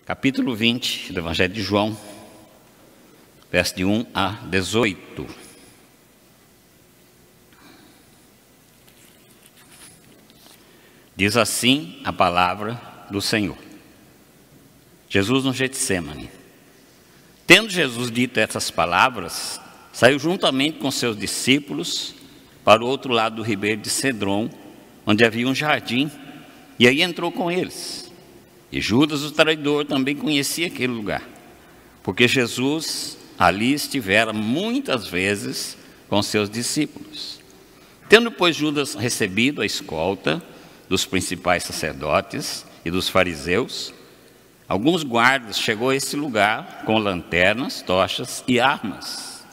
capítulo 20 do Evangelho de João, verso de 1 a 18. Diz assim a palavra do Senhor. Jesus no Getsêmani. Tendo Jesus dito essas palavras, saiu juntamente com seus discípulos para o outro lado do ribeiro de Cedron, onde havia um jardim, e aí entrou com eles. E Judas, o traidor, também conhecia aquele lugar, porque Jesus ali estivera muitas vezes com seus discípulos. Tendo, pois, Judas recebido a escolta dos principais sacerdotes e dos fariseus, alguns guardas chegou a esse lugar com lanternas, tochas e armas.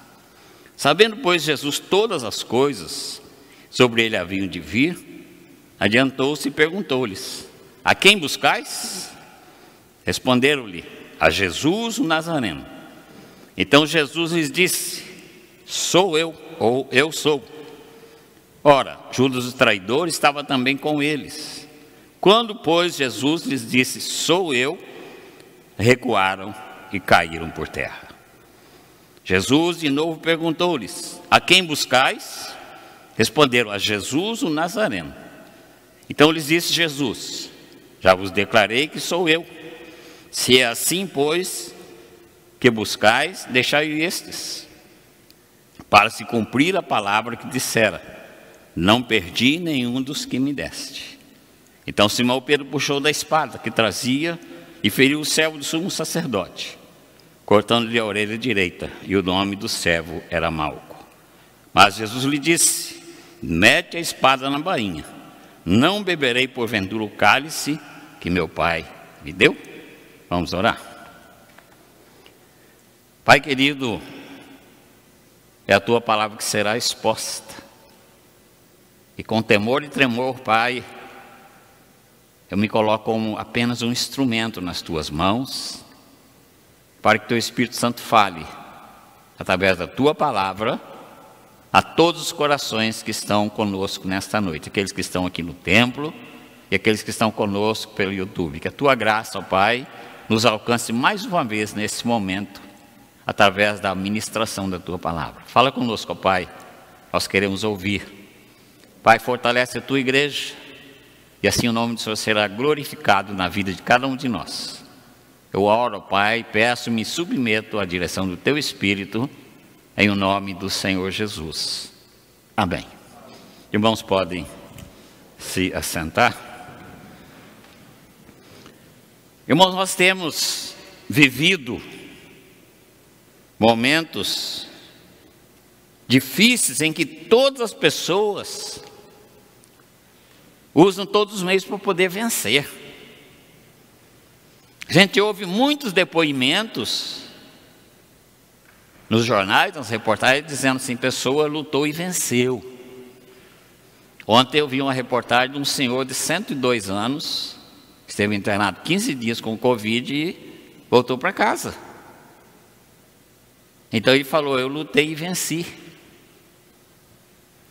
Sabendo, pois, Jesus todas as coisas sobre ele haviam de vir, adiantou-se e perguntou-lhes: a quem buscais? Responderam-lhe: a Jesus o Nazareno. Então Jesus lhes disse: sou eu, ou eu sou. Ora, Judas o traidor estava também com eles. Quando, pois, Jesus lhes disse: sou eu, recuaram e caíram por terra. Jesus de novo perguntou-lhes: a quem buscais? Responderam: a Jesus o Nazareno. Então lhes disse Jesus: já vos declarei que sou eu. Se é assim, pois, que buscais, deixai estes, para se cumprir a palavra que dissera: não perdi nenhum dos que me deste. Então Simão Pedro puxou da espada que trazia e feriu o servo do sumo sacerdote, cortando-lhe a orelha direita, e o nome do servo era Malco. Mas Jesus lhe disse: mete a espada na bainha. Não beberei porventura o cálice que meu Pai me deu? Vamos orar. Pai querido, é a Tua palavra que será exposta. E com temor e tremor, Pai, eu me coloco como apenas um instrumento nas Tuas mãos, para que Teu Espírito Santo fale, através da Tua palavra, a todos os corações que estão conosco nesta noite, aqueles que estão aqui no templo e aqueles que estão conosco pelo YouTube. Que a Tua graça, ó Pai, nos alcance mais uma vez nesse momento, através da ministração da Tua palavra. Fala conosco, ó Pai, nós queremos ouvir. Pai, fortalece a Tua igreja, e assim o nome do Senhor será glorificado na vida de cada um de nós. Eu oro, ó Pai, peço e me submeto à direção do Teu Espírito, em o nome do Senhor Jesus. Amém. Irmãos, podem se assentar. Irmãos, nós temos vivido momentos difíceis em que todas as pessoas usam todos os meios para poder vencer. A gente ouve muitos depoimentos nos jornais, nas reportagens, dizendo assim: pessoa lutou e venceu. Ontem eu vi uma reportagem de um senhor de 102 anos, que esteve internado 15 dias com Covid e voltou para casa. Então ele falou: eu lutei e venci.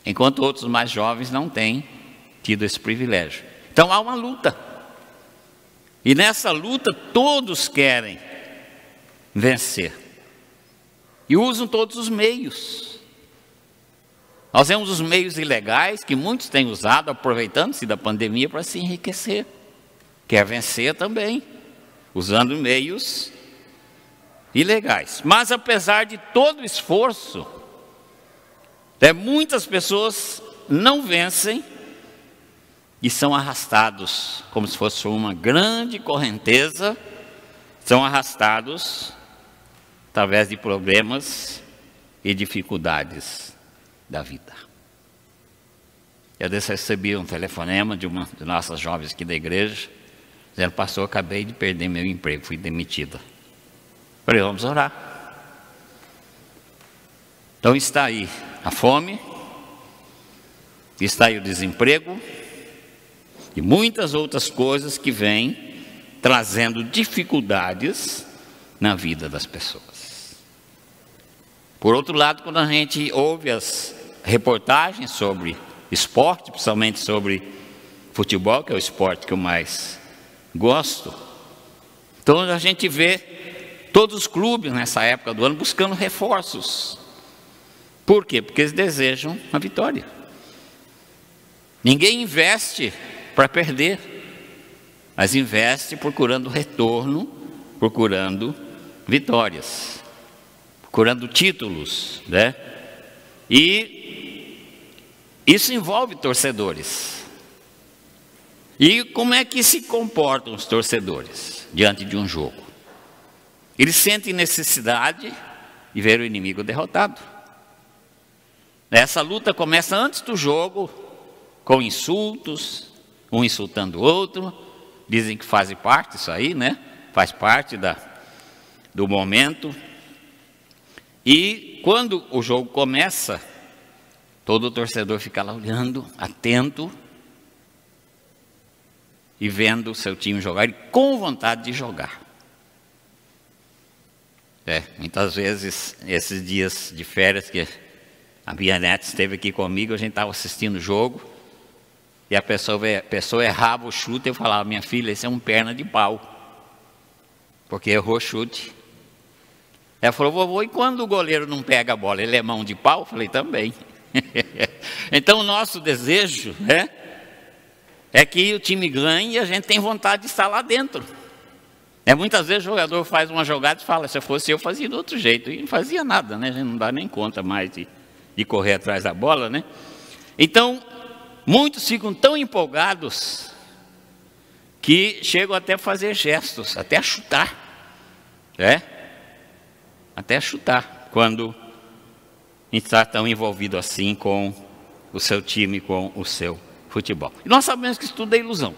Enquanto outros mais jovens não têm tido esse privilégio. Então há uma luta. E nessa luta todos querem vencer. E usam todos os meios. Nós vemos os meios ilegais que muitos têm usado, aproveitando-se da pandemia para se enriquecer. Quer vencer também, usando meios ilegais. Mas apesar de todo o esforço, muitas pessoas não vencem e são arrastados, como se fosse uma grande correnteza, são arrastados através de problemas e dificuldades da vida. Eu recebi um telefonema de uma de nossas jovens aqui da igreja, dizendo: pastor, acabei de perder meu emprego, fui demitida. Falei: vamos orar. Então está aí a fome, está aí o desemprego e muitas outras coisas que vêm trazendo dificuldades na vida das pessoas. Por outro lado, quando a gente ouve as reportagens sobre esporte, principalmente sobre futebol, que é o esporte que eu mais gosto, Então a gente vê todos os clubes nessa época do ano buscando reforços. Por quê? Porque eles desejam a vitória. Ninguém investe para perder, mas investe procurando retorno, procurando vitórias, procurando títulos, né? E isso envolve torcedores. E como é que se comportam os torcedores diante de um jogo? Eles sentem necessidade de ver o inimigo derrotado. Essa luta começa antes do jogo, com insultos, um insultando o outro. Dizem que faz parte disso aí, né? Faz parte do momento. E quando o jogo começa, todo torcedor fica lá olhando, atento, e vendo o seu time jogar, e com vontade de jogar. Muitas vezes, esses dias de férias que a minha neta esteve aqui comigo, a gente estava assistindo o jogo, e a pessoa errava o chute, eu falava: minha filha, esse é um perna de pau, porque errou o chute. Ela falou: vovô, e quando o goleiro não pega a bola, ele é mão de pau? Eu falei: também. Então o nosso desejo, né, é que o time ganhe e a gente tem vontade de estar lá dentro. Muitas vezes o jogador faz uma jogada e fala: se fosse eu, fazia de outro jeito. E não fazia nada, né? A gente não dá nem conta mais de correr atrás da bola, né? Então, muitos ficam tão empolgados que chegam até a fazer gestos, até a chutar. Até a chutar, quando está tão envolvido assim com o seu time, com o seu futebol. E nós sabemos que isso tudo é ilusão.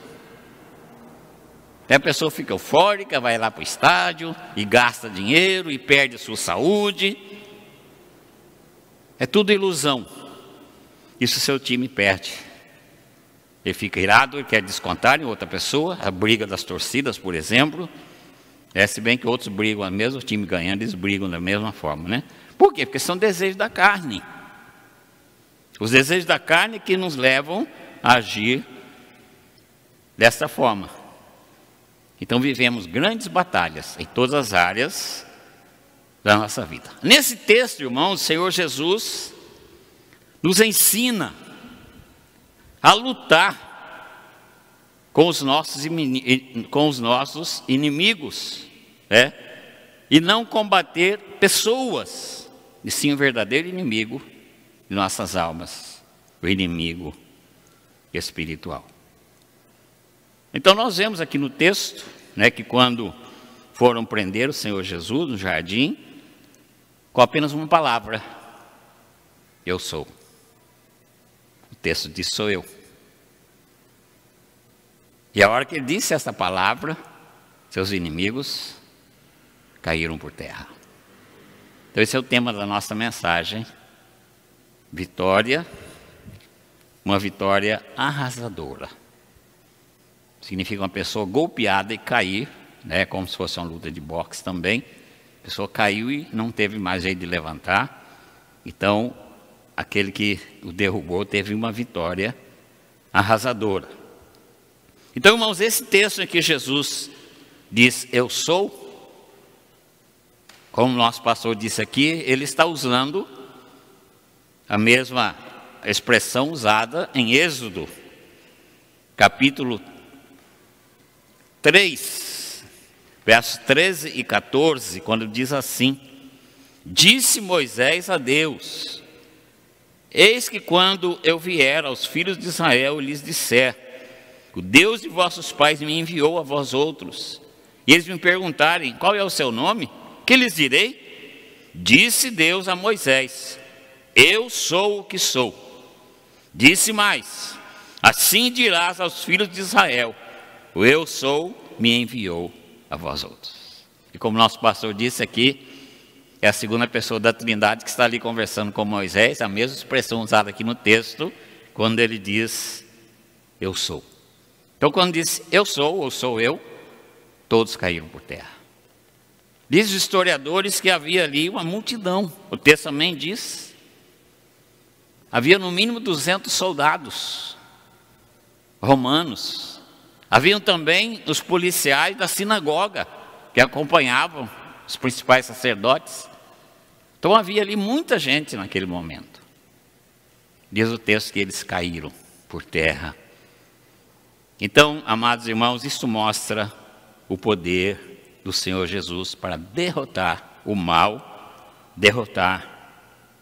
A pessoa fica eufórica, vai lá para o estádio e gasta dinheiro e perde a sua saúde. É tudo ilusão. Isso o seu time perde. Ele fica irado, ele quer descontar em outra pessoa, a briga das torcidas, por exemplo. Se bem que outros brigam, mesmo o time ganhando, eles brigam da mesma forma, né? Por quê? Porque são desejos da carne. Os desejos da carne que nos levam a agir desta forma. Então vivemos grandes batalhas em todas as áreas da nossa vida. Nesse texto, irmãos, o Senhor Jesus nos ensina a lutar com os nossos inimigos, e não combater pessoas, e sim o verdadeiro inimigo de nossas almas, o inimigo espiritual. Então nós vemos aqui no texto, que quando foram prender o Senhor Jesus no jardim, com apenas uma palavra: eu sou. O texto diz: sou eu. E a hora que ele disse essa palavra, seus inimigos caíram por terra. Então esse é o tema da nossa mensagem: vitória, uma vitória arrasadora. Significa uma pessoa golpeada e cair, como se fosse uma luta de boxe também. A pessoa caiu e não teve mais jeito de levantar. Então, aquele que o derrubou teve uma vitória arrasadora. Então, irmãos, esse texto em que Jesus diz: eu sou, como o nosso pastor disse aqui, ele está usando a mesma expressão usada em Êxodo, capítulo 3, versos 13 e 14, quando diz assim: disse Moisés a Deus: eis que quando eu vier aos filhos de Israel e lhes disser: o Deus de vossos pais me enviou a vós outros, e eles me perguntarem: qual é o seu nome? Que lhes direi? Disse Deus a Moisés: eu sou o que sou. Disse mais: assim dirás aos filhos de Israel: o eu sou me enviou a vós outros. E como nosso pastor disse aqui, é a segunda pessoa da Trindade que está ali conversando com Moisés, a mesma expressão usada aqui no texto, quando ele diz: eu sou. Então quando diz eu sou, ou sou eu, todos caíram por terra. Diz os historiadores que havia ali uma multidão. O texto também diz: havia no mínimo 200 soldados romanos. Haviam também os policiais da sinagoga, que acompanhavam os principais sacerdotes. Então havia ali muita gente naquele momento. Diz o texto que eles caíram por terra. Então, amados irmãos, isso mostra o poder do Senhor Jesus para derrotar o mal, derrotar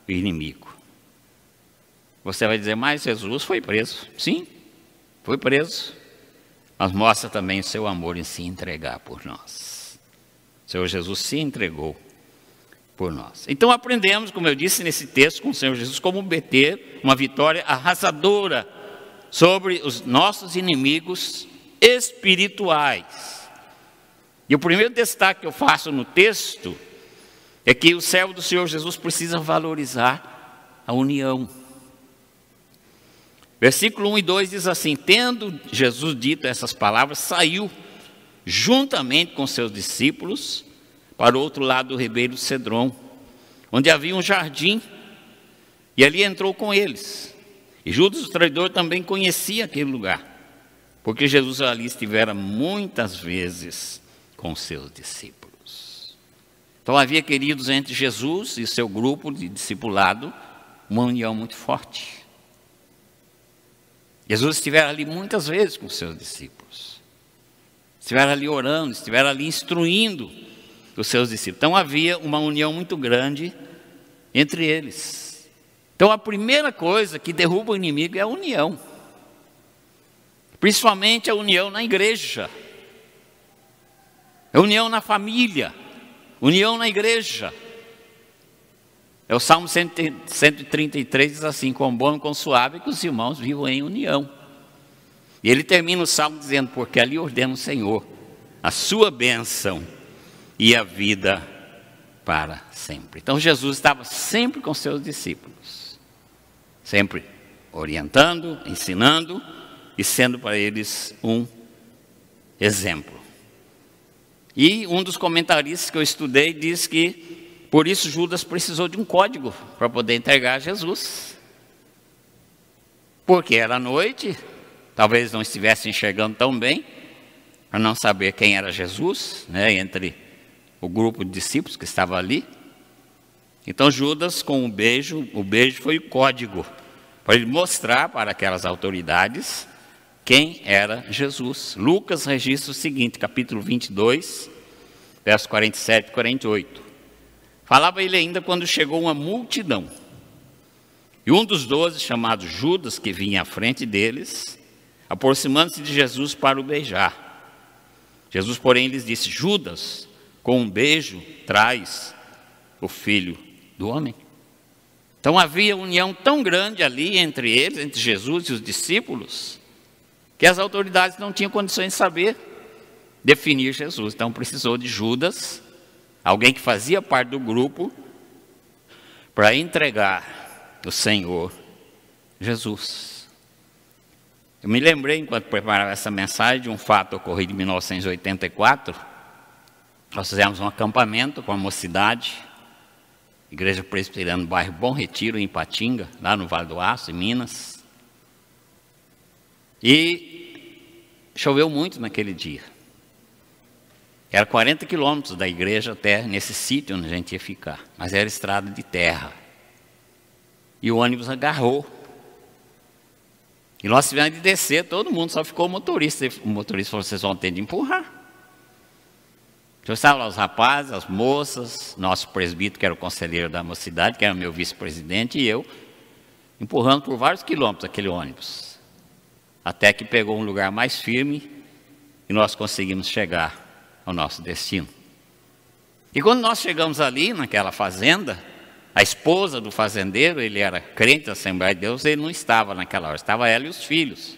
o inimigo. Você vai dizer, mas Jesus foi preso. Sim, foi preso. Mas mostra também o seu amor em se entregar por nós. O Senhor Jesus se entregou por nós. Então aprendemos, como eu disse nesse texto com o Senhor Jesus, como obter uma vitória arrasadora sobre os nossos inimigos espirituais. E o primeiro destaque que eu faço no texto é que o servo do Senhor Jesus precisa valorizar a união. Versículo 1 e 2 diz assim: tendo Jesus dito essas palavras, saiu juntamente com seus discípulos para o outro lado do ribeiro Cedron, onde havia um jardim, e ali entrou com eles. E Judas, o traidor, também conhecia aquele lugar, porque Jesus ali estivera muitas vezes com seus discípulos. Então havia, queridos, entre Jesus e seu grupo de discipulado, uma união muito forte. Jesus estivera ali muitas vezes com seus discípulos. Estivera ali orando, estivera ali instruindo os seus discípulos. Então havia uma união muito grande entre eles. Então a primeira coisa que derruba o inimigo é a união. Principalmente a união na igreja. A união na família. União na igreja. É o Salmo 133 diz assim: quão bom e quão suave que os irmãos vivam em união. E ele termina o Salmo dizendo: porque ali ordena o Senhor a sua bênção e a vida para sempre. Então Jesus estava sempre com seus discípulos, sempre orientando, ensinando e sendo para eles um exemplo. E um dos comentaristas que eu estudei diz que por isso Judas precisou de um código para poder entregar Jesus. Porque era noite, talvez não estivesse enxergando tão bem, para não saber quem era Jesus, né, entre o grupo de discípulos que estava ali. Então Judas, com o beijo foi o código, para ele mostrar para aquelas autoridades quem era Jesus. Lucas registra o seguinte, capítulo 22, versos 47 e 48. Falava ele ainda quando chegou uma multidão. E um dos 12, chamado Judas, que vinha à frente deles, aproximando-se de Jesus para o beijar. Jesus, porém, lhes disse: Judas, com um beijo traz o Filho do Homem. Então havia união tão grande ali entre eles, entre Jesus e os discípulos, que as autoridades não tinham condições de saber definir Jesus. Então precisou de Judas, alguém que fazia parte do grupo, para entregar o Senhor Jesus. Eu me lembrei, enquanto preparava essa mensagem, de um fato ocorrido em 1984. Nós fizemos um acampamento com a mocidade, Igreja Presbiteriana do bairro Bom Retiro, em Ipatinga, lá no Vale do Aço, em Minas. E choveu muito naquele dia. Era 40 quilômetros da igreja até nesse sítio onde a gente ia ficar. Mas era estrada de terra. E o ônibus agarrou. E nós tivemos de descer, todo mundo, só ficou o motorista. O motorista falou: vocês vão ter de empurrar. Então estavam lá os rapazes, as moças, nosso presbítero, que era o conselheiro da mocidade, que era meu vice-presidente, e eu, empurrando por vários quilômetros aquele ônibus. Até que pegou um lugar mais firme e nós conseguimos chegar ao nosso destino. E quando nós chegamos ali, naquela fazenda, a esposa do fazendeiro, ele era crente da Assembleia de Deus, ele não estava naquela hora, estava ela e os filhos.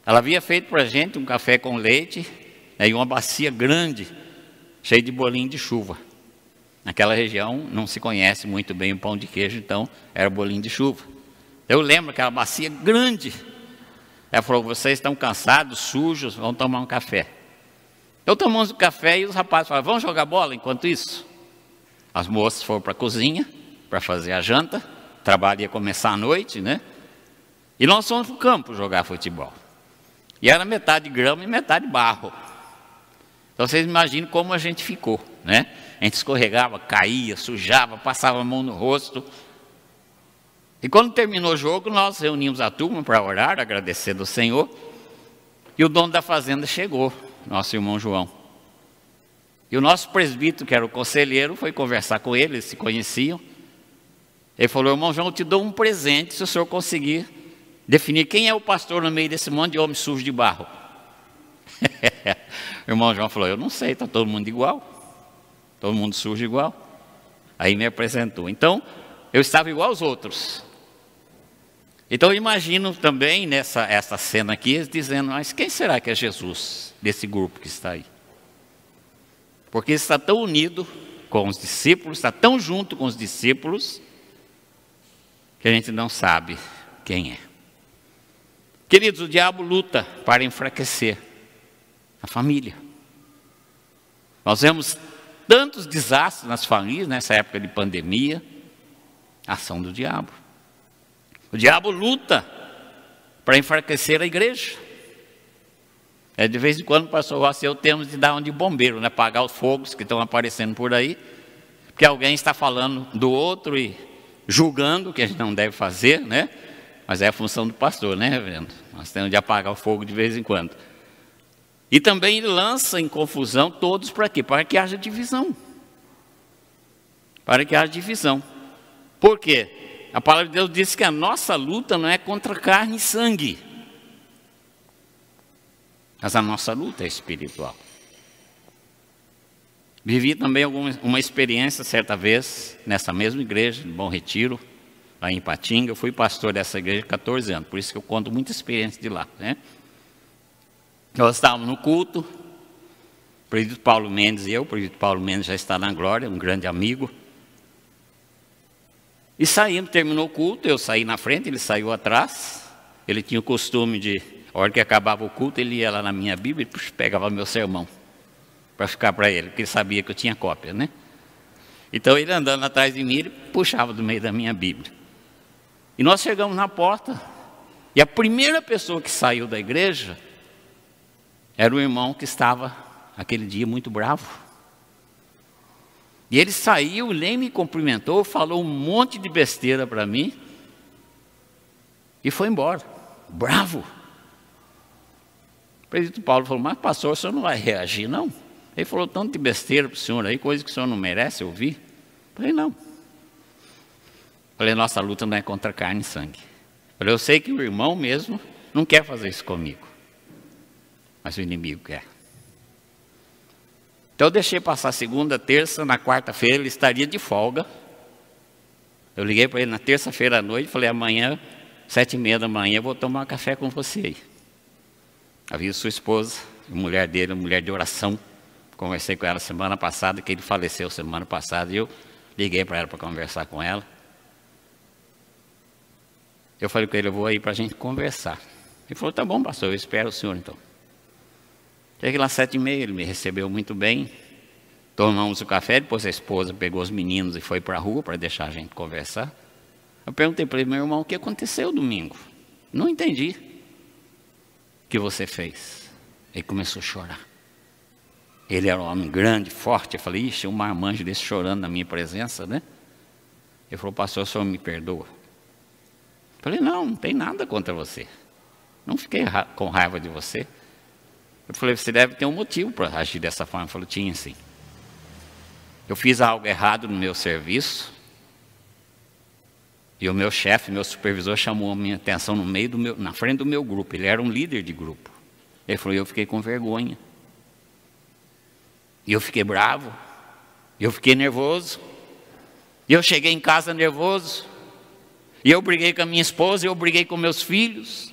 Ela havia feito para a gente um café com leite, né, e uma bacia grande, cheia de bolinho de chuva. Naquela região não se conhece muito bem o pão de queijo, então era bolinho de chuva. Eu lembro aquela bacia grande. Ela falou: vocês estão cansados, sujos, vão tomar um café. Então tomamos o café e os rapazes falaram: vamos jogar bola enquanto isso? As moças foram para a cozinha para fazer a janta, o trabalho ia começar à noite, né? E nós fomos para o campo jogar futebol. E era metade grama e metade barro. Então vocês imaginam como a gente ficou, né? A gente escorregava, caía, sujava, passava a mão no rosto. E quando terminou o jogo, nós reunimos a turma para orar, agradecendo ao Senhor. E o dono da fazenda chegou, nosso irmão João. E o nosso presbítero, que era o conselheiro, foi conversar com ele, eles se conheciam. Ele falou: irmão João, eu te dou um presente se o senhor conseguir definir quem é o pastor no meio desse monte de homem sujo de barro. O irmão João falou: eu não sei, está todo mundo igual. Todo mundo sujo igual. Aí me apresentou. Então, eu estava igual aos outros. Então, eu imagino também essa cena aqui, eles dizendo: mas quem será que é Jesus desse grupo que está aí? Porque ele está tão unido com os discípulos, está tão junto com os discípulos, que a gente não sabe quem é. Queridos, o diabo luta para enfraquecer a família. Nós vemos tantos desastres nas famílias, nessa época de pandemia, a ação do diabo. O diabo luta para enfraquecer a igreja. De vez em quando, pastor Rossi, eu temos de dar um de bombeiro, né? Apagar os fogos que estão aparecendo por aí, porque alguém está falando do outro e julgando, que a gente não deve fazer, né? Mas é a função do pastor, né, reverendo? Nós temos de apagar o fogo de vez em quando. E também ele lança em confusão todos para quê? Para que haja divisão. Para que haja divisão. Por quê? A palavra de Deus diz que a nossa luta não é contra carne e sangue, mas a nossa luta é espiritual. Vivi também uma experiência certa vez, nessa mesma igreja, de Bom Retiro, lá em Ipatinga. Eu fui pastor dessa igreja há 14 anos, por isso que eu conto muita experiência de lá, né? Nós estávamos no culto, o presbítero Paulo Mendes e eu, o presbítero Paulo Mendes já está na glória, um grande amigo. E saímos, terminou o culto, eu saí na frente, ele saiu atrás. Ele tinha o costume de, a hora que acabava o culto, ele ia lá na minha Bíblia e pegava meu sermão para ficar para ele, porque ele sabia que eu tinha cópia, né? Então ele andando atrás de mim, ele puxava do meio da minha Bíblia. E nós chegamos na porta, e a primeira pessoa que saiu da igreja era o irmão que estava, aquele dia, muito bravo. E ele saiu, nem me cumprimentou, falou um monte de besteira para mim, e foi embora, bravo. O presbítero Paulo falou: mas pastor, o senhor não vai reagir, não? Ele falou tanto de besteira para o senhor aí, coisa que o senhor não merece ouvir. Eu falei: não. Falei: nossa luta não é contra carne e sangue. Falei: eu sei que o irmão mesmo não quer fazer isso comigo, mas o inimigo quer. Então eu deixei passar segunda, terça, na quarta-feira ele estaria de folga. Eu liguei para ele na terça-feira à noite e falei: amanhã, 7h30 da manhã, eu vou tomar um café com você aí. Aviso sua esposa, a mulher dele, uma mulher de oração. Conversei com ela semana passada, que ele faleceu semana passada, e eu liguei para ela para conversar com ela. Eu falei com ele: eu vou aí para a gente conversar. Ele falou: tá bom, pastor, eu espero o senhor então. Cheguei lá às 7h30, ele me recebeu muito bem. Tomamos o café, depois a esposa pegou os meninos e foi para a rua para deixar a gente conversar. Eu perguntei para ele: meu irmão, o que aconteceu domingo? Não entendi o que você fez. Ele começou a chorar. Ele era um homem grande, forte. Eu falei: ixi, um marmanjo desse chorando na minha presença, né? Ele falou: pastor, o senhor me perdoa? Eu falei: não tem nada contra você. Não fiquei com raiva de você. Eu falei: você deve ter um motivo para agir dessa forma. Ele falou: tinha sim. Eu fiz algo errado no meu serviço, e o meu chefe, meu supervisor, chamou a minha atenção na frente do meu grupo. Ele era um líder de grupo. Ele falou: eu fiquei com vergonha. E eu fiquei bravo. E eu fiquei nervoso. E eu cheguei em casa nervoso. E eu briguei com a minha esposa, e eu briguei com meus filhos.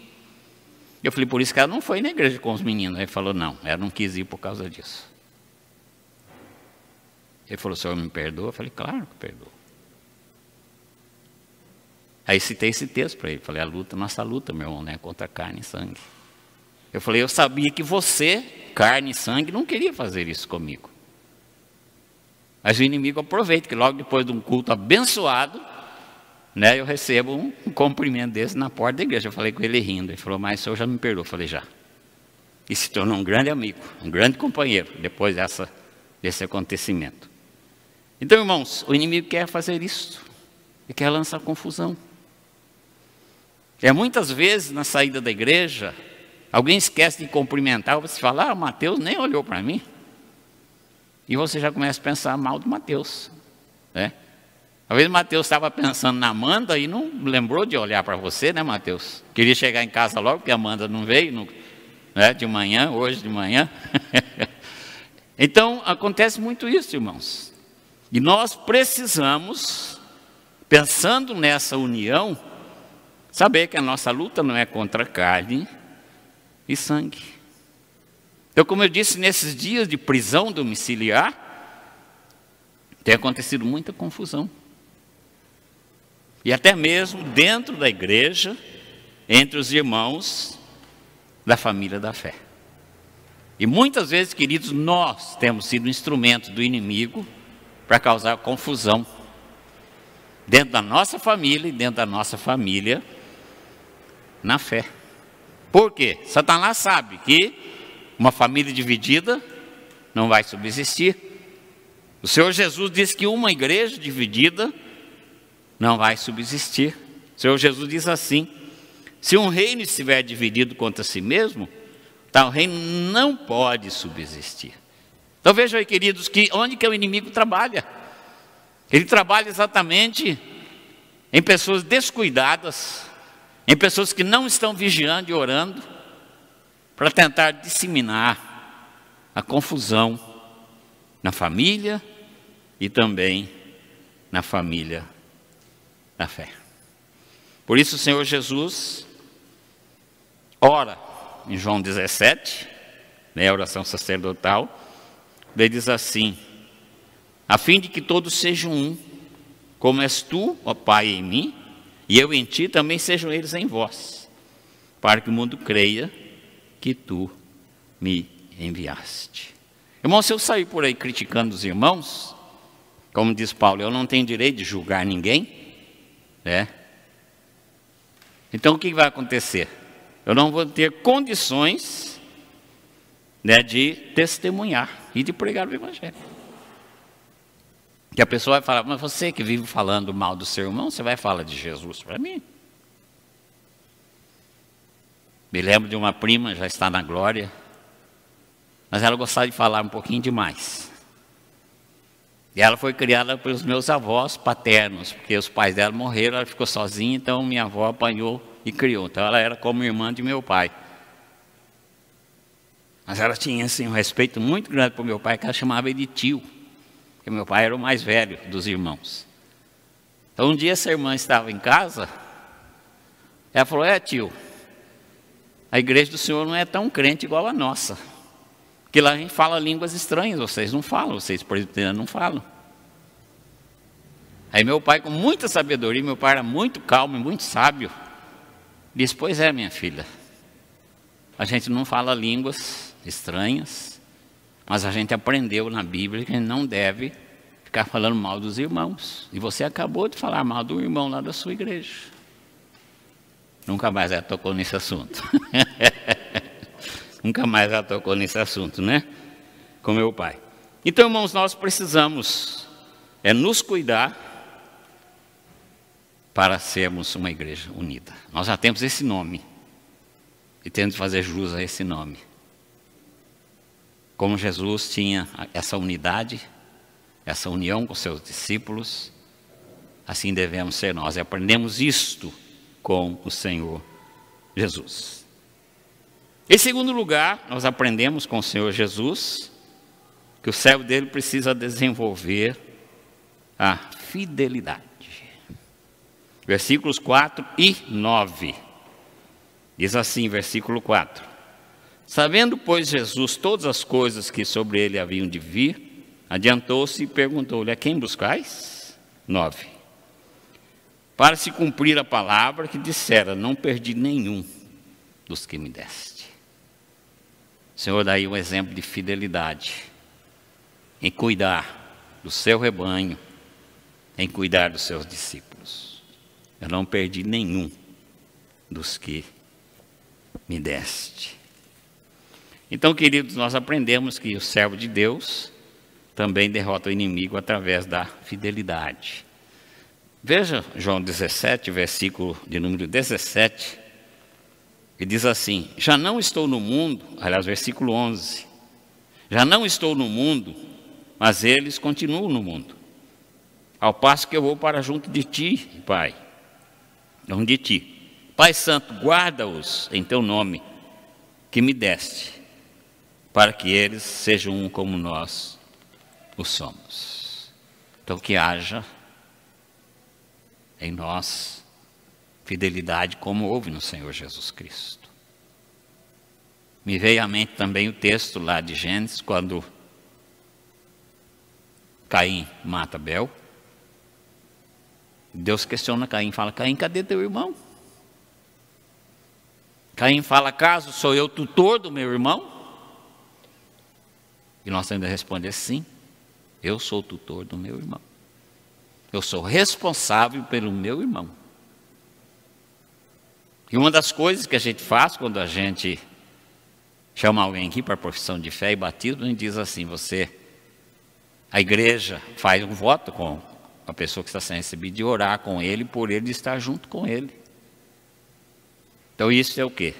Eu falei: por isso que ela não foi na igreja com os meninos. Ele falou: não, ela não quis ir por causa disso. Ele falou: o senhor me perdoa? Eu falei: claro que perdoa. Aí citei esse texto para ele. Falei: nossa luta, meu irmão, não é contra carne e sangue. Eu falei: eu sabia que você, carne e sangue, não queria fazer isso comigo. Mas o inimigo aproveita que logo depois de um culto abençoado, né, eu recebo um cumprimento desse na porta da igreja. Eu falei com ele rindo. Ele falou: mas o senhor já me perdoou? Eu falei: já. e se tornou um grande amigo, um grande companheiro, depois desse acontecimento. Então, irmãos, o inimigo quer fazer isso, ele quer lançar confusão. Muitas vezes, na saída da igreja, alguém esquece de cumprimentar, você fala, o Mateus nem olhou para mim. E você já começa a pensar mal do Mateus, né? Às vezes o Mateus estava pensando na Amanda e não lembrou de olhar para você, né, Mateus? Queria chegar em casa logo, porque a Amanda não veio, né, de manhã, hoje de manhã. Então, acontece muito isso, irmãos. E nós precisamos, pensando nessa união, saber que a nossa luta não é contra carne e sangue. Então, como eu disse, nesses dias de prisão domiciliar, tem acontecido muita confusão. E até mesmo dentro da igreja, entre os irmãos da família da fé. E muitas vezes, queridos, nós temos sido instrumento do inimigo para causar confusão dentro da nossa família e dentro da nossa família na fé. Por quê? Satanás sabe que uma família dividida não vai subsistir. O Senhor Jesus disse que uma igreja dividida não vai subsistir. O Senhor Jesus diz assim: se um reino estiver dividido contra si mesmo, tal reino não pode subsistir. Então vejam aí, queridos, que onde que o inimigo trabalha? Ele trabalha exatamente em pessoas descuidadas, em pessoas que não estão vigiando e orando, para tentar disseminar a confusão na família e também na família da fé. Por isso o Senhor Jesus ora em João 17, né, a oração sacerdotal, ele diz assim: a fim de que todos sejam um, como és tu, ó Pai, em mim, e eu em ti, também sejam eles em vós, para que o mundo creia que tu me enviaste. Irmão, se eu sair por aí criticando os irmãos, como diz Paulo, eu não tenho direito de julgar ninguém, né? Então o que vai acontecer? Eu não vou ter condições, né, de testemunhar e de pregar o evangelho. Que a pessoa vai falar, mas você que vive falando mal do seu irmão, você vai falar de Jesus para mim? Me lembro de uma prima, já está na glória, mas ela gostava de falar um pouquinho demais. E ela foi criada pelos meus avós paternos, porque os pais dela morreram, ela ficou sozinha, então minha avó apanhou e criou. Então ela era como irmã de meu pai. Mas ela tinha assim, um respeito muito grande por meu pai, que ela chamava ele de tio, porque meu pai era o mais velho dos irmãos. Então um dia essa irmã estava em casa, ela falou, tio, a igreja do senhor não é tão crente igual a nossa. Porque lá a gente fala línguas estranhas, vocês não falam, vocês presbiterianos não falam. Aí meu pai, com muita sabedoria, meu pai era muito calmo e muito sábio, disse, pois é, minha filha, a gente não fala línguas estranhas, mas a gente aprendeu na Bíblia que a gente não deve ficar falando mal dos irmãos. E você acabou de falar mal do irmão lá da sua igreja. Nunca mais ela tocou nesse assunto. Nunca mais ela tocou nesse assunto, né? Com meu pai. Então, irmãos, nós precisamos nos cuidar para sermos uma igreja unida. Nós já temos esse nome e temos de fazer jus a esse nome. Como Jesus tinha essa unidade, essa união com seus discípulos, assim devemos ser nós. E aprendemos isto com o Senhor Jesus. Em segundo lugar, nós aprendemos com o Senhor Jesus que o servo dele precisa desenvolver a fidelidade. Versículos 4 e 9. Diz assim, versículo 4. Sabendo, pois, Jesus todas as coisas que sobre ele haviam de vir, adiantou-se e perguntou-lhe, a quem buscais? 9. Para se cumprir a palavra que dissera, não perdi nenhum dos que me deste. O Senhor dá aí um exemplo de fidelidade, em cuidar do seu rebanho, em cuidar dos seus discípulos. Eu não perdi nenhum dos que me deste. Então, queridos, nós aprendemos que o servo de Deus também derrota o inimigo através da fidelidade. Veja João 17, versículo de número 17, que diz assim: já não estou no mundo, aliás, versículo 11, já não estou no mundo, mas eles continuam no mundo, ao passo que eu vou para junto de ti, Pai, não de ti. Pai Santo, guarda-os em teu nome, que me deste, para que eles sejam um como nós o somos. Então, que haja em nós fidelidade como houve no Senhor Jesus Cristo. Me veio à mente também o texto lá de Gênesis, quando Caim mata Abel. Deus questiona Caim, fala: Caim, cadê teu irmão? Caim fala: acaso sou eu tutor do meu irmão? E nós ainda respondemos: sim, eu sou o tutor do meu irmão. Eu sou responsável pelo meu irmão. E uma das coisas que a gente faz quando a gente chama alguém aqui para a profissão de fé e batismo, a gente diz assim: a igreja faz um voto com a pessoa que está sendo recebida de orar com ele, por ele estar junto com ele. Então isso é o quê?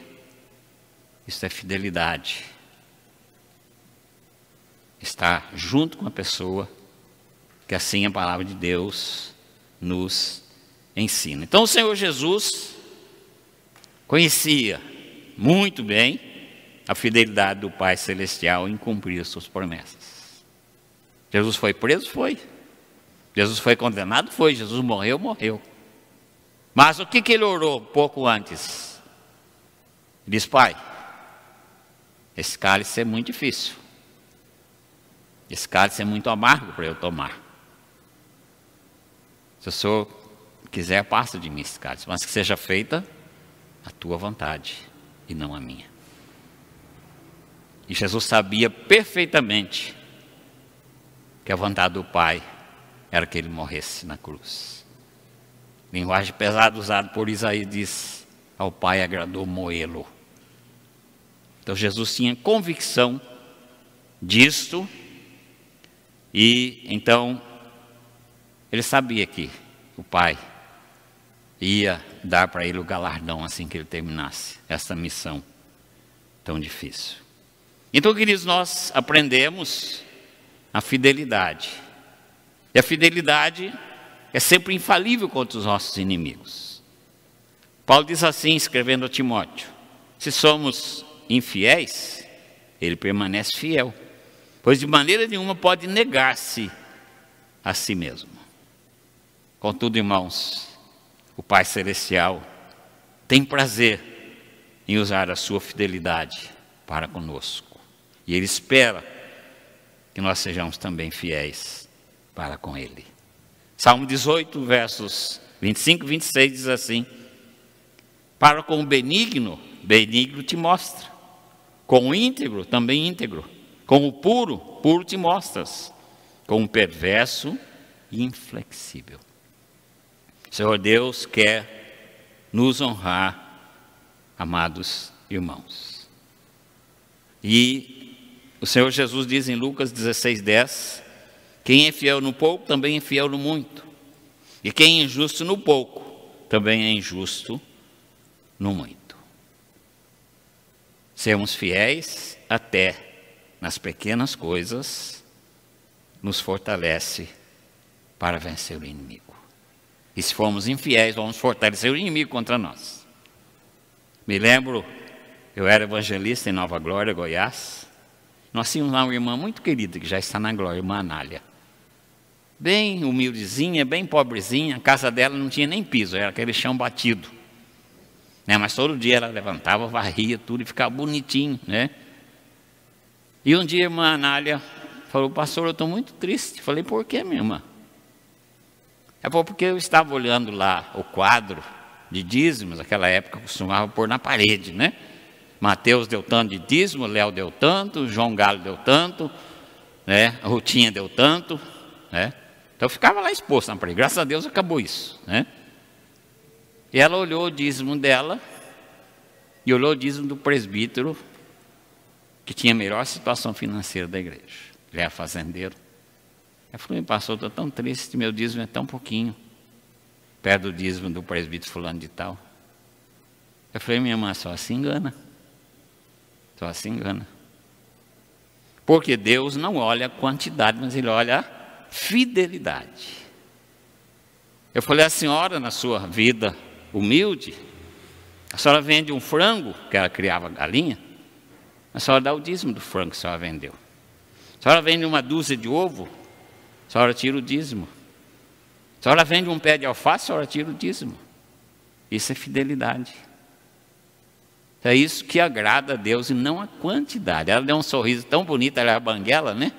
Isso é fidelidade. Estar junto com a pessoa, que assim a palavra de Deus nos ensina. Então o Senhor Jesus conhecia muito bem a fidelidade do Pai Celestial em cumprir as suas promessas. Jesus foi preso? Foi. Jesus foi condenado? Foi. Jesus morreu? Morreu. Mas o que ele orou pouco antes? Ele diz: Pai, esse cálice é muito difícil. Esse cálice é muito amargo para eu tomar. Se o Senhor quiser, passa de mim esse cálice, mas que seja feita a tua vontade e não a minha. E Jesus sabia perfeitamente que a vontade do Pai era que ele morresse na cruz. Linguagem pesada usada por Isaías diz: ao Pai agradou moê-lo. Então Jesus tinha convicção disto, e então ele sabia que o Pai ia dar para ele o galardão assim que ele terminasse essa missão tão difícil. Então, queridos, nós aprendemos a fidelidade. E a fidelidade é sempre infalível contra os nossos inimigos. Paulo diz assim, escrevendo a Timóteo: se somos infiéis, ele permanece fiel, pois de maneira nenhuma pode negar-se a si mesmo. Contudo, irmãos, o Pai Celestial tem prazer em usar a sua fidelidade para conosco. E Ele espera que nós sejamos também fiéis para com Ele. Salmo 18, versos 25 e 26 diz assim: para com o benigno, benigno te mostra. Com o íntegro, também íntegro. Com o puro, puro te mostras. Com o perverso, inflexível. Senhor Deus quer nos honrar, amados irmãos. E o Senhor Jesus diz em Lucas 16:10: quem é fiel no pouco, também é fiel no muito. E quem é injusto no pouco, também é injusto no muito. Sermos fiéis até nas pequenas coisas nos fortalece para vencer o inimigo. E se formos infiéis, vamos fortalecer o inimigo contra nós. Me lembro, eu era evangelista em Nova Glória, Goiás. Nós tínhamos lá uma irmã muito querida, que já está na glória, irmã Anália. Bem humildezinha, bem pobrezinha, a casa dela não tinha nem piso, era aquele chão batido. Mas todo dia ela levantava, varria tudo e ficava bonitinho, né? E um dia a irmã Anália falou: pastor, eu estou muito triste. Falei: por quê, minha irmã? Ela porque eu estava olhando lá o quadro de dízimos, naquela época eu costumava pôr na parede, né? Mateus deu tanto de dízimo, Léo deu tanto, João Galo deu tanto, né? A Rutinha deu tanto, né? Então eu ficava lá exposto na parede. Graças a Deus acabou isso, né? E ela olhou o dízimo dela e olhou o dízimo do presbítero que tinha a melhor situação financeira da igreja. Ele era fazendeiro. Ele falou: pastor, estou tão triste, meu dízimo é tão pouquinho, perto do dízimo do presbítero fulano de tal. Eu falei: minha irmã, só se engana. Só se engana. Porque Deus não olha a quantidade, mas Ele olha a fidelidade. Eu falei: a senhora, na sua vida humilde, a senhora vende um frango, que ela criava galinha, a senhora dá o dízimo do frango que a senhora vendeu. A senhora vende uma dúzia de ovo, a senhora tira o dízimo. A senhora vende um pé de alface, a senhora tira o dízimo. Isso é fidelidade. É isso que agrada a Deus e não a quantidade. Ela deu um sorriso tão bonito, ela era banguela, né?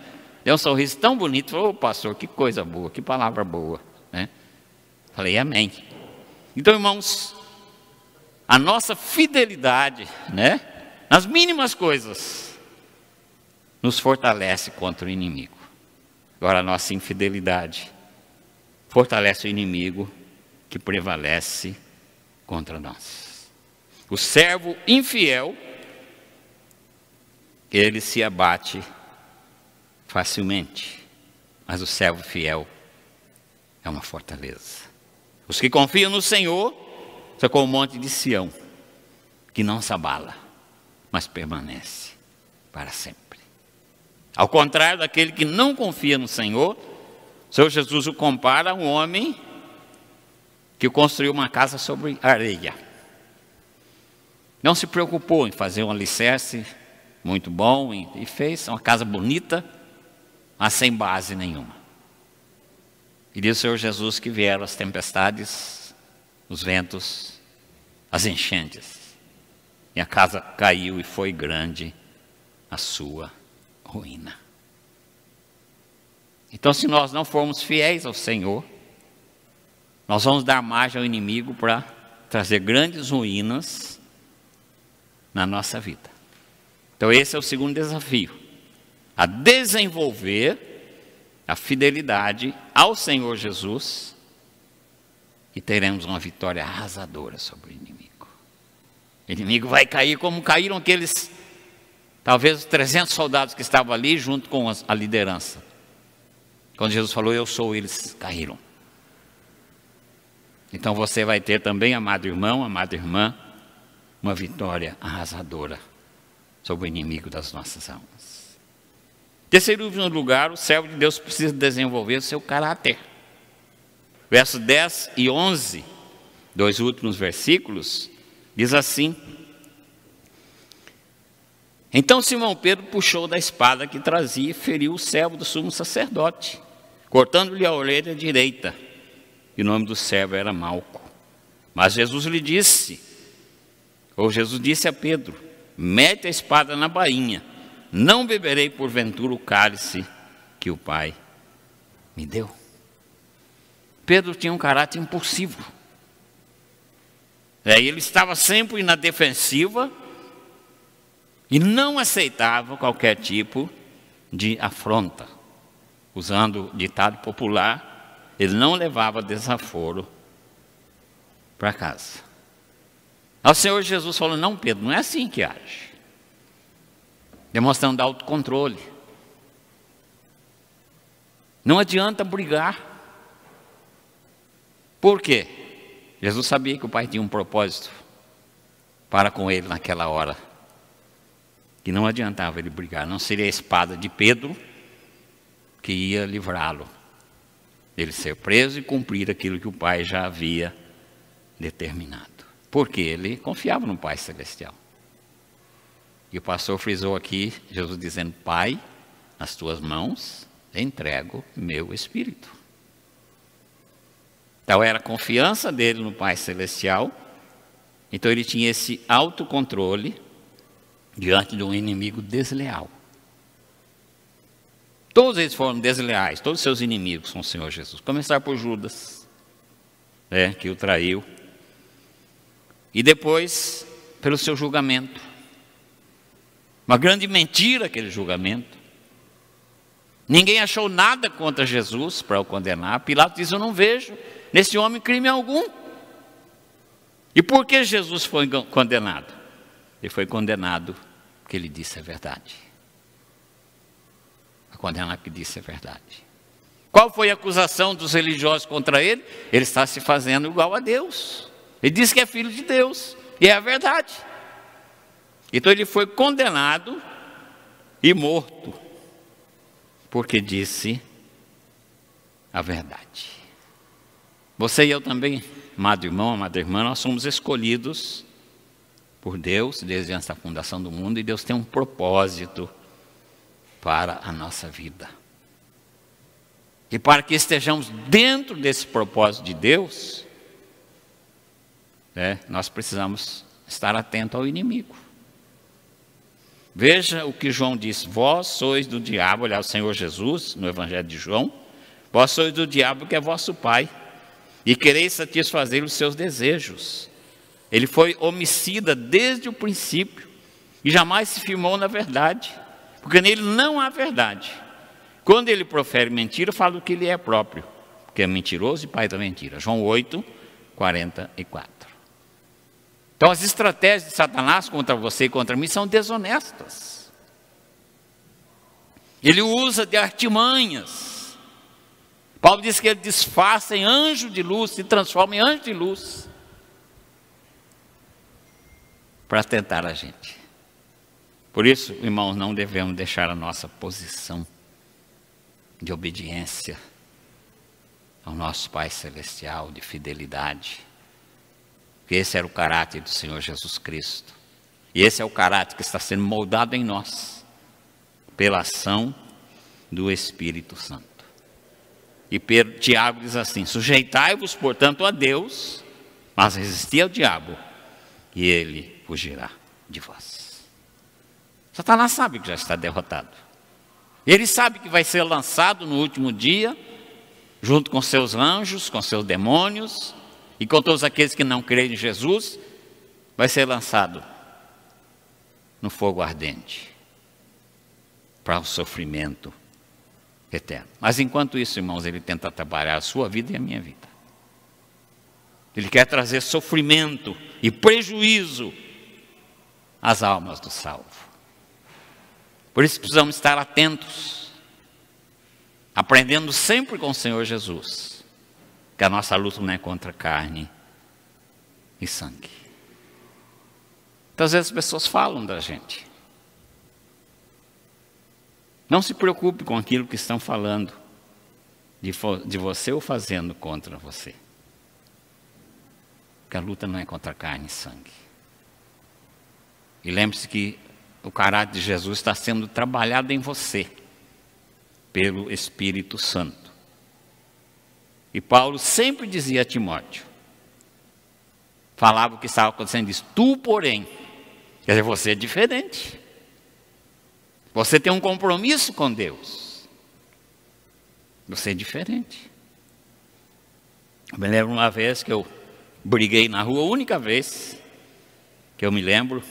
Deu um sorriso tão bonito, falou: ô pastor, que coisa boa, que palavra boa, né? Falei: amém. Então, irmãos, a nossa fidelidade, né, nas mínimas coisas, nos fortalece contra o inimigo. Agora, a nossa infidelidade fortalece o inimigo que prevalece contra nós. O servo infiel, ele se abate facilmente, mas o servo fiel é uma fortaleza. Os que confiam no Senhor são como o monte de Sião, que não se abala, mas permanece para sempre. Ao contrário daquele que não confia no Senhor, o Senhor Jesus o compara a um homem que construiu uma casa sobre areia. Não se preocupou em fazer um alicerce muito bom e fez uma casa bonita, mas sem base nenhuma. E diz o Senhor Jesus que vieram as tempestades, os ventos, as enchentes. E a casa caiu e foi grande a sua ruína. Então, se nós não formos fiéis ao Senhor, nós vamos dar margem ao inimigo para trazer grandes ruínas na nossa vida. Então, esse é o segundo desafio: a desenvolver a fidelidade ao Senhor Jesus, e teremos uma vitória arrasadora sobre o inimigo. O inimigo vai cair como caíram aqueles, talvez os 300 soldados que estavam ali junto com a liderança. Quando Jesus falou: eu sou, eles caíram. Então você vai ter também, amado irmão, amada irmã, uma vitória arrasadora sobre o inimigo das nossas almas. Terceiro lugar, o servo de Deus precisa desenvolver o seu caráter. Versos 10 e 11, dois últimos versículos, diz assim: então Simão Pedro puxou da espada que trazia e feriu o servo do sumo sacerdote, cortando-lhe a orelha direita. E o nome do servo era Malco. Mas Jesus disse a Pedro: mete a espada na bainha, não beberei porventura o cálice que o Pai me deu. Pedro tinha um caráter impulsivo. Ele estava sempre na defensiva e não aceitava qualquer tipo de afronta. Usando o ditado popular, ele não levava desaforo para casa. O Senhor Jesus falou: não, Pedro, não é assim que age. Demonstrando autocontrole. Não adianta brigar. Por quê? Jesus sabia que o Pai tinha um propósito para com ele naquela hora. Que não adiantava ele brigar. Não seria a espada de Pedro que ia livrá-lo. Ele ser preso e cumprir aquilo que o Pai já havia determinado. Porque ele confiava no Pai Celestial. E o pastor frisou aqui, Jesus dizendo: Pai, nas tuas mãos entrego meu espírito. Então era a confiança dele no Pai Celestial. Então ele tinha esse autocontrole diante de um inimigo desleal. Todos eles foram desleais, todos os seus inimigos com o Senhor Jesus. Começar por Judas, que o traiu. E depois, pelo seu julgamento. Uma grande mentira aquele julgamento. Ninguém achou nada contra Jesus para o condenar. Pilatos diz: eu não vejo nesse homem crime algum. E por que Jesus foi condenado? Ele foi condenado porque que ele disse é verdade. Para condenar o que disse é verdade. Qual foi a acusação dos religiosos contra ele? Ele está se fazendo igual a Deus. Ele disse que é filho de Deus, e é a verdade. Então ele foi condenado e morto, porque disse a verdade. Você e eu também, amado irmão, amada irmã, nós somos escolhidos por Deus desde antes da fundação do mundo, e Deus tem um propósito para a nossa vida. E para que estejamos dentro desse propósito de Deus, nós precisamos estar atentos ao inimigo. Veja o que João disse: vós sois do diabo, olha o Senhor Jesus, no Evangelho de João, vós sois do diabo que é vosso pai, e quereis satisfazer os seus desejos. Ele foi homicida desde o princípio, e jamais se firmou na verdade, porque nele não há verdade. Quando ele profere mentira, fala do que ele é próprio, porque é mentiroso e pai da mentira. João 8, 44. Então as estratégias de Satanás contra você e contra mim são desonestas. Ele usa de artimanhas. Paulo diz que ele disfarça em anjo de luz, se transforma em anjo de luz, para tentar a gente. Por isso, irmãos, não devemos deixar a nossa posição de obediência ao nosso Pai Celestial, de fidelidade. Porque esse era o caráter do Senhor Jesus Cristo. E esse é o caráter que está sendo moldado em nós, pela ação do Espírito Santo. E Tiago diz assim: sujeitai-vos, portanto, a Deus, mas resisti ao diabo, e ele fugirá de vós. Satanás sabe que já está derrotado. Ele sabe que vai ser lançado no último dia, junto com seus anjos, com seus demônios, e com todos aqueles que não creem em Jesus, vai ser lançado no fogo ardente, para o sofrimento eterno. Mas enquanto isso, irmãos, ele tenta trabalhar a sua vida e a minha vida. Ele quer trazer sofrimento e prejuízo às almas do salvo. Por isso precisamos estar atentos, aprendendo sempre com o Senhor Jesus, que a nossa luta não é contra carne e sangue. Então, às vezes as pessoas falam da gente. Não se preocupe com aquilo que estão falando de você ou fazendo contra você. Porque a luta não é contra carne e sangue. E lembre-se que o caráter de Jesus está sendo trabalhado em você, pelo Espírito Santo. E Paulo sempre dizia a Timóteo, falava o que estava acontecendo, diz: tu, porém, quer dizer, você é diferente. Você tem um compromisso com Deus. Você é diferente. Eu me lembro uma vez que eu briguei na rua, a única vez que eu me lembro,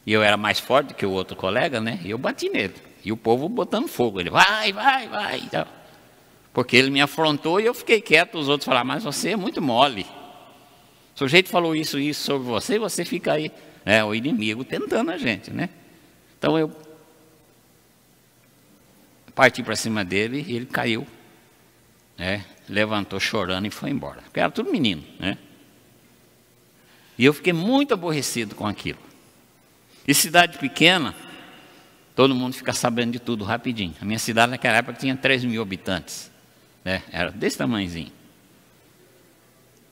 e eu era mais forte que o outro colega, né? E eu bati nele. E o povo botando fogo. Ele, vai. Então, porque ele me afrontou e eu fiquei quieto. Os outros falaram: mas você é muito mole. O sujeito falou isso sobre você e você fica aí. O inimigo tentando a gente, né? Então eu parti para cima dele e ele caiu. Levantou chorando e foi embora. Porque era tudo menino, né? E eu fiquei muito aborrecido com aquilo. E cidade pequena, todo mundo fica sabendo de tudo rapidinho. A minha cidade naquela época tinha 3.000 habitantes, né? Era desse tamanhozinho.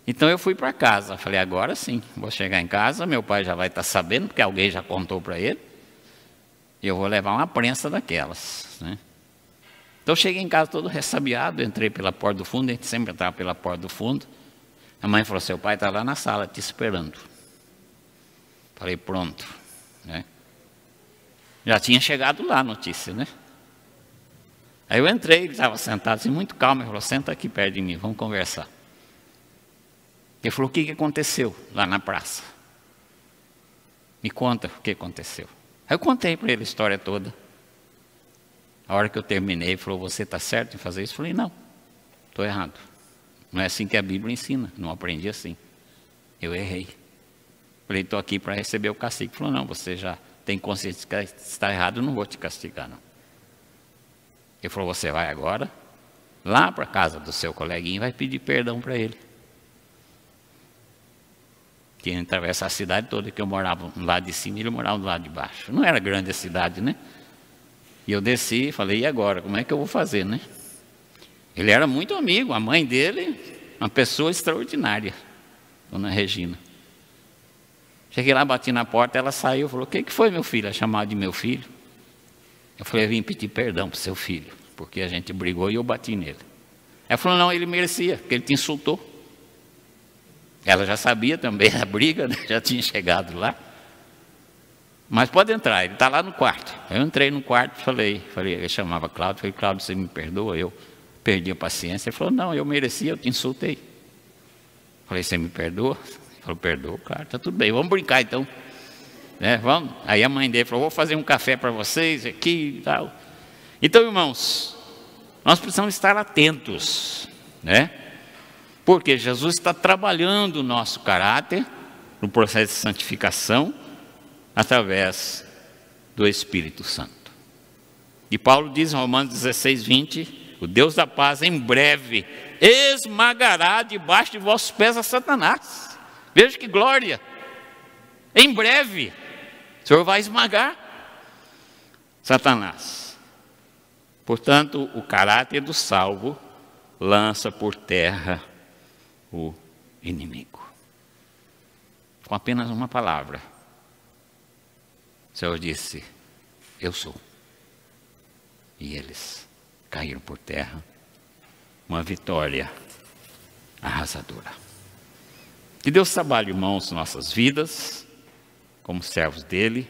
Então eu fui para casa, falei: agora sim, vou chegar em casa, meu pai já vai estar sabendo, porque alguém já contou para ele, e eu vou levar uma prensa daquelas, né? Então eu cheguei em casa todo ressabiado, entrei pela porta do fundo, a gente sempre entrava pela porta do fundo. A mãe falou: seu pai está lá na sala te esperando. Falei: pronto, né? Já tinha chegado lá a notícia, né? Aí eu entrei, ele estava sentado assim, muito calmo, ele falou: senta aqui perto de mim, vamos conversar. Ele falou: o que aconteceu lá na praça? Me conta o que aconteceu. Aí eu contei para ele a história toda. A hora que eu terminei, ele falou: você está certo em fazer isso? Eu falei: não, estou errado. Não é assim que a Bíblia ensina, não aprendi assim. Eu errei. Falei: estou aqui para receber o castigo. Ele falou: não, você já tem consciência que está errado, eu não vou te castigar, não. Ele falou, você vai agora lá para a casa do seu coleguinha e vai pedir perdão para ele. Tinha que atravessar a cidade toda, que eu morava do lado de cima e ele morava do lado de baixo. Não era grande a cidade, né? E eu desci e falei, e agora? Como é que eu vou fazer, né? Ele era muito amigo, a mãe dele, uma pessoa extraordinária, dona Regina. Cheguei lá, bati na porta, ela saiu, falou, o que foi, meu filho? Ela chamava de meu filho. Eu falei, eu vim pedir perdão para o seu filho, porque a gente brigou e eu bati nele. Ela falou, não, ele merecia, porque ele te insultou. Ela já sabia também a briga, né? Já tinha chegado lá. Mas pode entrar, ele está lá no quarto. Eu entrei no quarto, falei, ele chamava Cláudio, falei, Cláudio, você me perdoa? Eu perdi a paciência. Ele falou, não, eu merecia, eu te insultei. Falei, você me perdoa? Ele falou, perdoa, claro, está tudo bem, vamos brincar então. Né, vamos? Aí a mãe dele falou, vou fazer um café para vocês aqui e tal. Então, irmãos, nós precisamos estar atentos, né? Porque Jesus está trabalhando o nosso caráter no processo de santificação através do Espírito Santo. E Paulo diz em Romanos 16, 20, o Deus da paz em breve esmagará debaixo de vossos pés a Satanás. Veja que glória! Em breve, o Senhor vai esmagar Satanás. Portanto, o caráter do salvo lança por terra o inimigo. Com apenas uma palavra, o Senhor disse, eu sou. E eles caíram por terra. Uma vitória arrasadora. Que Deus trabalhe, irmãos, nossas vidas, como servos dele,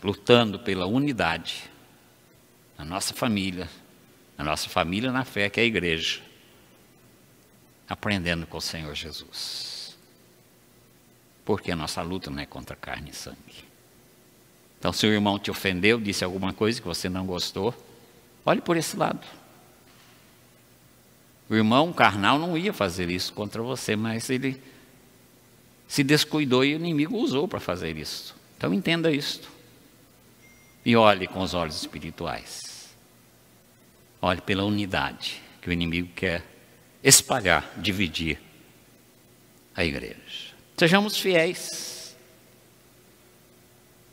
lutando pela unidade na nossa família na fé, que é a igreja, aprendendo com o Senhor Jesus. Porque a nossa luta não é contra carne e sangue. Então, se o irmão te ofendeu, disse alguma coisa que você não gostou, olhe por esse lado. O irmão carnal não ia fazer isso contra você, mas ele se descuidou e o inimigo usou para fazer isso. Então entenda isto. E olhe com os olhos espirituais. Olhe pela unidade que o inimigo quer espalhar, dividir a igreja. Sejamos fiéis,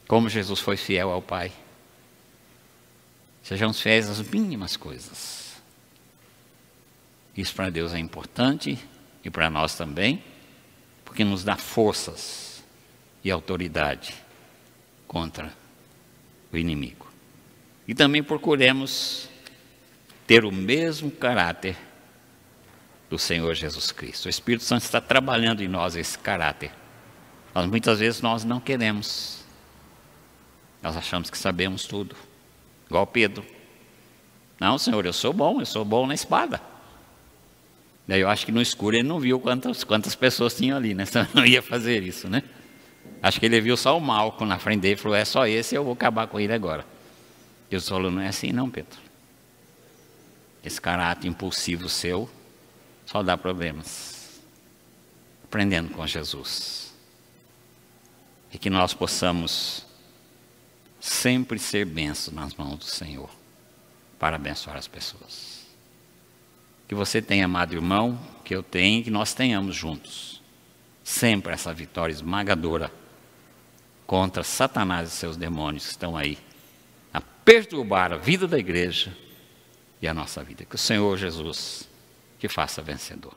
como Jesus foi fiel ao Pai. Sejamos fiéis às mínimas coisas. Isso para Deus é importante e para nós também, porque nos dá forças e autoridade contra o inimigo. E também procuremos ter o mesmo caráter do Senhor Jesus Cristo. O Espírito Santo está trabalhando em nós esse caráter. Mas muitas vezes nós não queremos. Nós achamos que sabemos tudo. Igual Pedro. Não, Senhor, eu sou bom na espada. Daí eu acho que no escuro ele não viu quantas pessoas tinham ali, né? Senão não ia fazer isso, né? Acho que ele viu só o Malco na frente dele e falou, é só esse, eu vou acabar com ele agora. Jesus falou, não é assim não, Pedro. Esse caráter impulsivo seu só dá problemas. Aprendendo com Jesus. E que nós possamos sempre ser bênção nas mãos do Senhor, para abençoar as pessoas. Que você tenha, amado irmão, que eu tenho, que nós tenhamos juntos, sempre essa vitória esmagadora contra Satanás e seus demônios que estão aí a perturbar a vida da igreja e a nossa vida. Que o Senhor Jesus te faça vencedor.